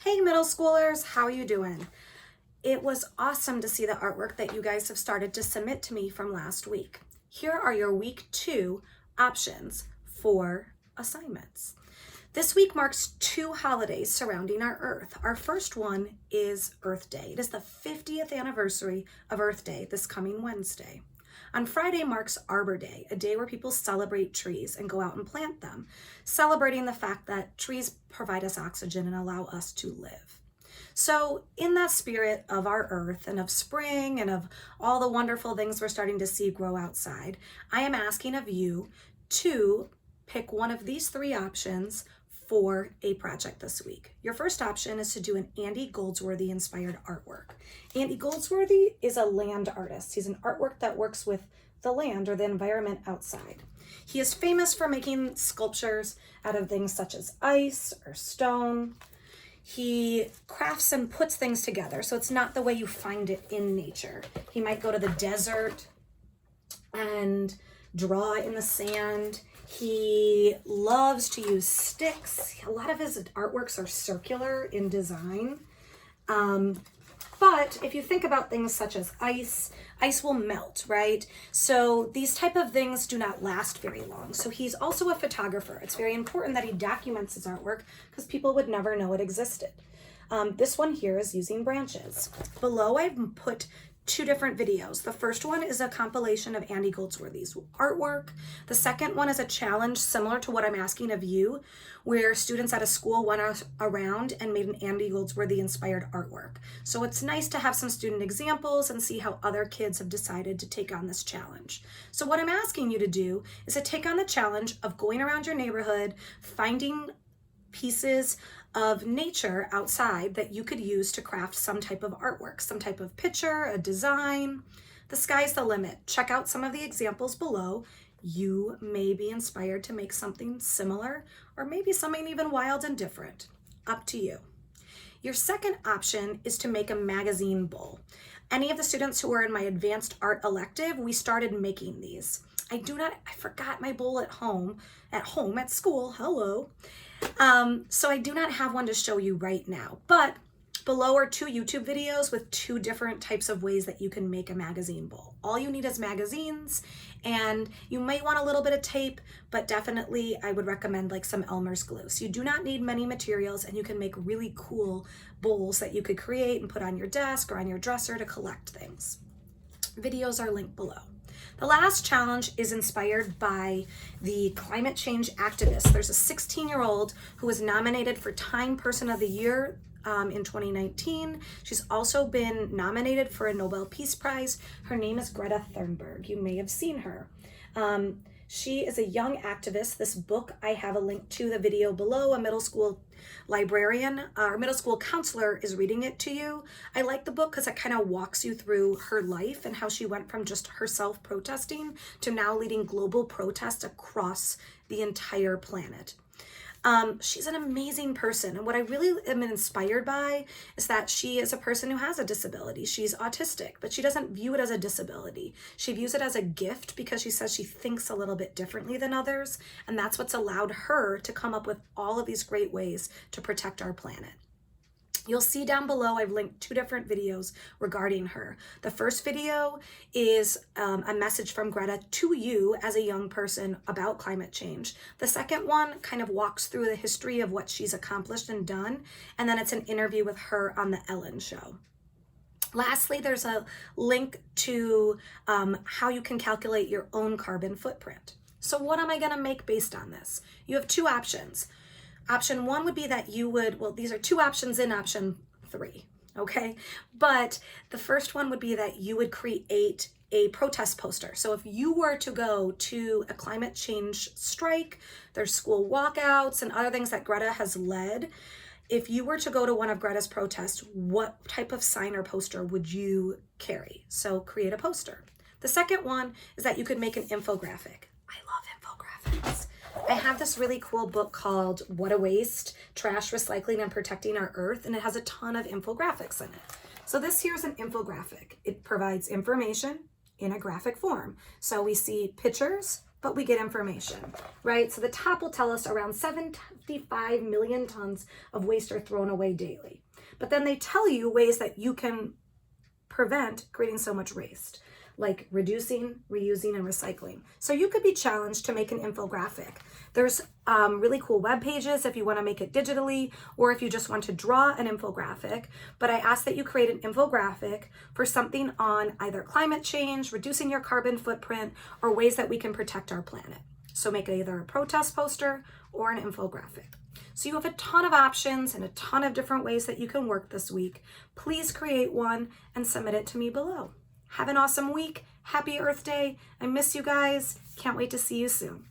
Hey middle schoolers, how are you doing? It was awesome to see the artwork that you guys have started to submit to me from last week. Here are your week 2 options for assignments. This week marks 2 holidays surrounding our Earth. Our first one is Earth Day. It is the 50th anniversary of Earth Day this coming Wednesday. On Friday marks Arbor Day, a day where people celebrate trees and go out and plant them, celebrating the fact that trees provide us oxygen and allow us to live. So in that spirit of our Earth and of spring and of all the wonderful things we're starting to see grow outside, I am asking of you to pick one of these 3 options for a project this week. Your first option is to do an Andy Goldsworthy inspired artwork. Andy Goldsworthy is a land artist. He's an artwork that works with the land or the environment outside. He is famous for making sculptures out of things such as ice or stone. He crafts and puts things together, so it's not the way you find it in nature. He might go to the desert and draw in the sand. He loves to use sticks. A lot of his artworks are circular in design. But if you think about things such as ice will melt, right? So these type of things do not last very long. So he's also a photographer. It's very important that he documents his artwork because people would never know it existed. This one here is using branches. Below I've put 2 different videos. The first one is a compilation of Andy Goldsworthy's artwork. The second one is a challenge similar to what I'm asking of you, where students at a school went around and made an Andy Goldsworthy inspired artwork. So it's nice to have some student examples and see how other kids have decided to take on this challenge. So what I'm asking you to do is to take on the challenge of going around your neighborhood, finding pieces of nature outside that you could use to craft some type of artwork, some type of picture, a design. The sky's the limit. Check out some of the examples below. You may be inspired to make something similar or maybe something even wild and different. Up to you. Your second option is to make a magazine bowl. Any of the students who are in my advanced art elective, we started making these. I forgot my bowl at school, hello. So I do not have one to show you right now, but below are 2 YouTube videos with 2 different types of ways that you can make a magazine bowl. All you need is magazines, and you might want a little bit of tape, but definitely I would recommend like some Elmer's glue. So you do not need many materials, and you can make really cool bowls that you could create and put on your desk or on your dresser to collect things. Videos are linked below. The last challenge is inspired by the climate change activist. There's a 16-year-old who was nominated for Time Person of the Year in 2019. She's also been nominated for a Nobel Peace Prize. Her name is Greta Thunberg. You may have seen her. She is a young activist. This book, I have a link to the video below. A middle school librarian or middle school counselor is reading it to you. I like the book because it kind of walks you through her life and how she went from just herself protesting to now leading global protests across the entire planet. She's an amazing person, and what I really am inspired by is that she is a person who has a disability. She's autistic, but she doesn't view it as a disability. She views it as a gift because she says she thinks a little bit differently than others, and that's what's allowed her to come up with all of these great ways to protect our planet. You'll see down below I've linked 2 different videos regarding her. The first video is a message from Greta to you as a young person about climate change. The second one kind of walks through the history of what she's accomplished and done, and then it's an interview with her on the Ellen Show. Lastly, there's a link to how you can calculate your own carbon footprint. So what am I going to make based on this? You have 2 options. Option 1 would be that you would, well, these are 2 options in option 3, okay? But the first one would be that you would create a protest poster. So if you were to go to a climate change strike, there's school walkouts and other things that Greta has led. If you were to go to one of Greta's protests, what type of sign or poster would you carry? So create a poster. The second one is that you could make an infographic. I love infographics. I have this really cool book called What a Waste, Trash, Recycling, and Protecting Our Earth, and it has a ton of infographics in it. So this here's an infographic. It provides information in a graphic form. So we see pictures, but we get information, right? So the top will tell us around 75 million tons of waste are thrown away daily. But then they tell you ways that you can prevent creating so much waste, like reducing, reusing, and recycling. So you could be challenged to make an infographic. There's really cool web pages if you want to make it digitally, or if you just want to draw an infographic. But I ask that you create an infographic for something on either climate change, reducing your carbon footprint, or ways that we can protect our planet. So make either a protest poster or an infographic. So you have a ton of options and a ton of different ways that you can work this week. Please create one and submit it to me below. Have an awesome week. Happy Earth Day. I miss you guys. Can't wait to see you soon.